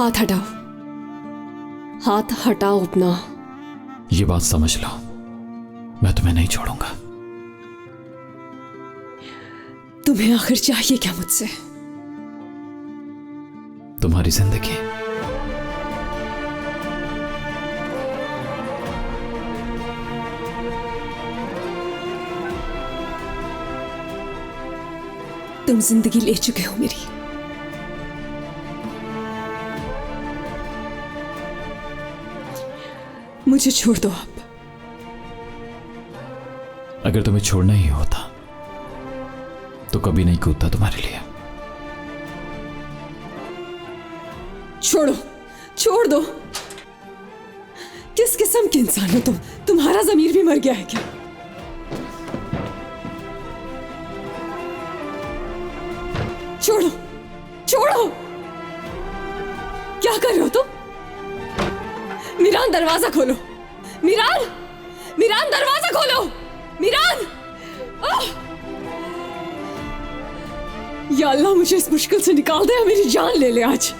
हाथ हटाओ, हाथ हटाओ अपना। ये बात समझ लो, मैं तुम्हें नहीं छोड़ूंगा। तुम्हें आखिर चाहिए क्या मुझसे? तुम्हारी जिंदगी। तुम जिंदगी ले चुके हो मेरी। मुझे छोड़ दो आप। अगर तुम्हें छोड़ना ही होता तो कभी नहीं कूदता तुम्हारे लिए। छोड़ो, छोड़ दो। किस किस्म के इंसान हो तुम? तुम्हारा जमीर भी मर गया है क्या? छोड़ो, छोड़ो। क्या कर रहे हो तुम? मीरान, दरवाजा खोलो। मीरान, मीरान, दरवाजा खोलो। मीरान! या अल्लाह, मुझे इस मुश्किल से निकाल दे या मेरी जान ले ले आज।